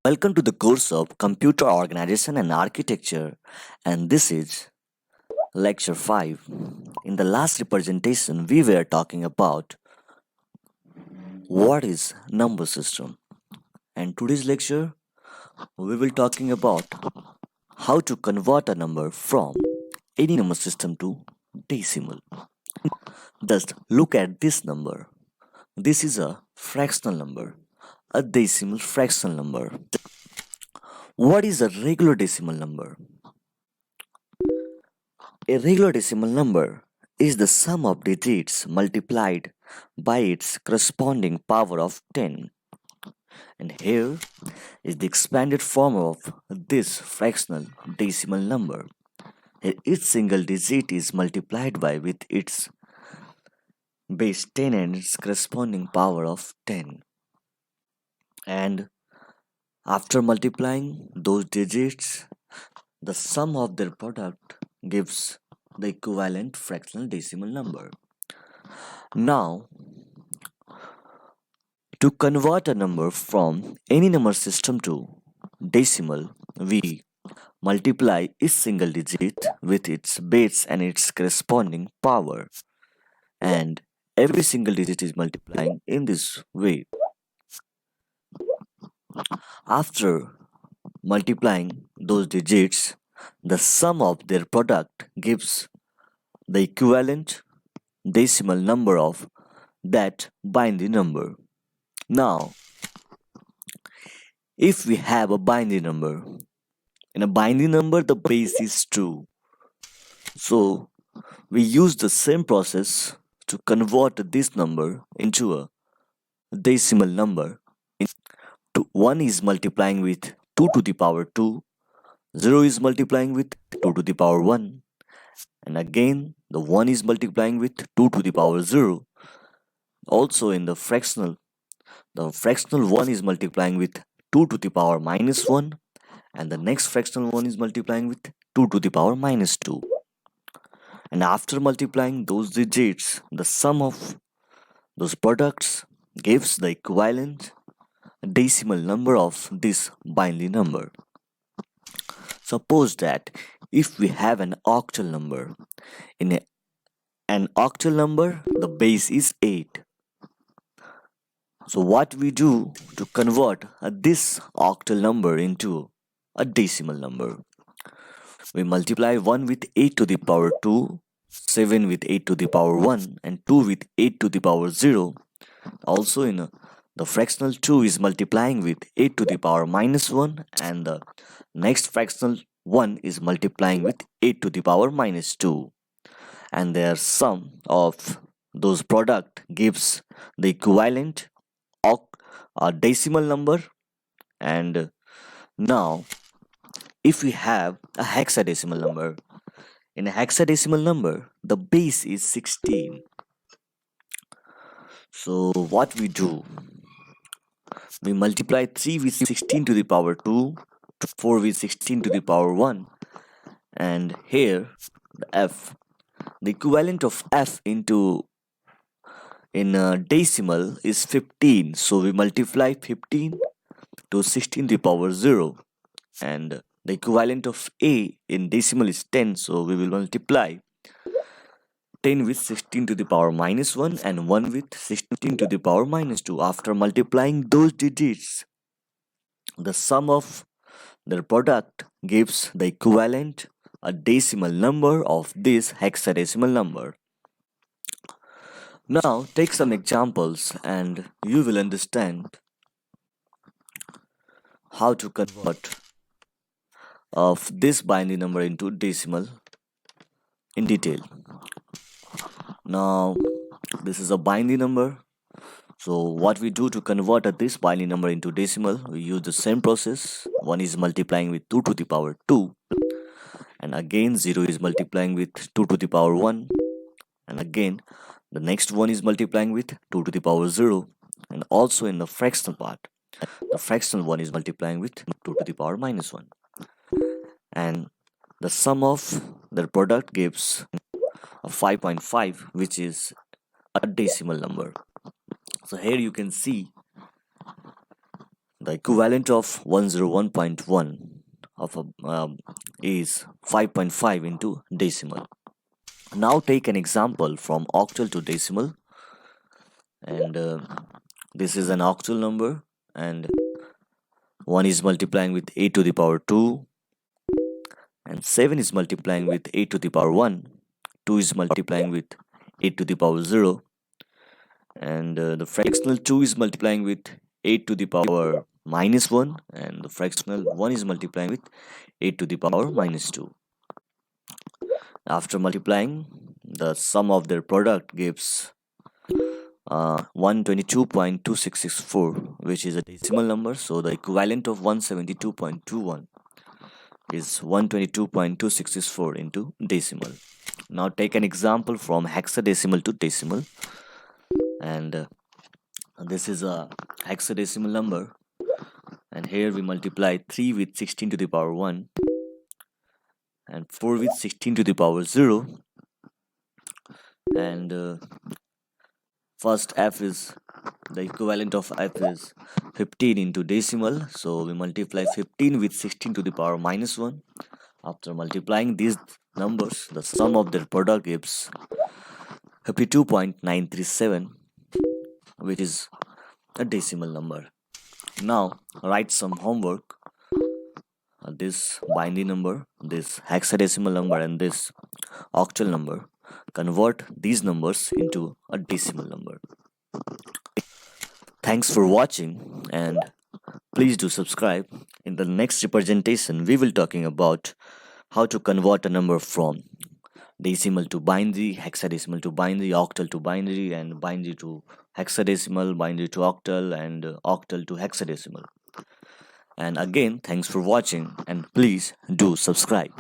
Welcome to the course of Computer Organization and Architecture, and this is Lecture 5. In the last representation, we were talking about what is number system, and today's lecture we will talking about how to convert a number from any number system to decimal. Just look at this number. This is a fractional number, a decimal fractional number. What is a regular decimal number? A regular decimal number is the sum of digits multiplied by its corresponding power of 10. And here is the expanded form of this fractional decimal number. Here each single digit is multiplied by with its base 10 and its corresponding power of 10. And after multiplying those digits, the sum of their product gives the equivalent fractional decimal number. Now, to convert a number from any number system to decimal, we multiply each single digit with its base and its corresponding power, and every single digit is multiplying in this way. After multiplying those digits, the sum of their product gives the equivalent decimal number of that binary number. Now, if we have a binary number, in a binary number the base is 2. So, we use the same process to convert this number into a decimal number. 1 is multiplying with 2 to the power 2, 0 is multiplying with 2 to the power 1, and again the 1 is multiplying with 2 to the power 0. Also in the fractional 1 is multiplying with 2 to the power minus 1, and the next fractional 1 is multiplying with 2 to the power minus 2. And after multiplying those digits, the sum of those products gives the equivalent decimal number of this binary number. Suppose that if we have an octal number, in an octal number the base is 8. So what we do to convert this octal number into a decimal number? We multiply 1 with 8 to the power 2, 7 with 8 to the power 1, and 2 with 8 to the power 0. Also in the fractional 2 is multiplying with 8 to the power minus 1, and the next fractional 1 is multiplying with 8 to the power minus 2. And their sum of those product gives the equivalent decimal number. And now, if we have a hexadecimal number, in a hexadecimal number, the base is 16. So what we do? We multiply 3 with 16 to the power 2, 4 with 16 to the power 1, and here the equivalent of f into in decimal is 15. So we multiply 15 to 16 to the power 0, and the equivalent of a in decimal is 10. So we will multiply 10 with 16 to the power minus 1 and 1 with 16 to the power minus 2. After multiplying those digits, the sum of their product gives the equivalent a decimal number of this hexadecimal number. Now take some examples and you will understand how to convert of this binary number into decimal in detail. Now this is a binary number. So what we do to convert this binary number into decimal, we use the same process. 1 is multiplying with 2 to the power 2, and again 0 is multiplying with 2 to the power 1, and again the next one is multiplying with 2 to the power 0, and also in the fractional part, the fractional one is multiplying with 2 to the power minus 1, and the sum of their product gives a 5.5, which is a decimal number. So here you can see the equivalent of 101.1 of is 5.5 into decimal. Now take an example from octal to decimal, and this is an octal number, and 1 is multiplying with 8 to the power 2, and 7 is multiplying with 8 to the power 1, 2 is multiplying with 8 to the power 0, and the fractional 2 is multiplying with 8 to the power minus 1, and the fractional 1 is multiplying with 8 to the power minus 2. After multiplying, the sum of their product gives 122.2664, which is a decimal number. So the equivalent of 172.21 is 122.264 into decimal. Now take an example from hexadecimal to decimal, and this is a hexadecimal number, and here we multiply 3 with 16 to the power 1 and 4 with 16 to the power 0, and first f is the equivalent of f is 15 into decimal, so we multiply 15 with 16 to the power minus 1. After multiplying these numbers, the sum of their product gives 52.937, which is a decimal number. Now write some homework. This binary number, this hexadecimal number, and this octal number, convert these numbers into a decimal number. Thanks for watching, and please do subscribe. In the next representation, we will talking about how to convert a number from decimal to binary, hexadecimal to binary, octal to binary, and binary to hexadecimal, binary to octal, and octal to hexadecimal. And again, thanks for watching, and please do subscribe.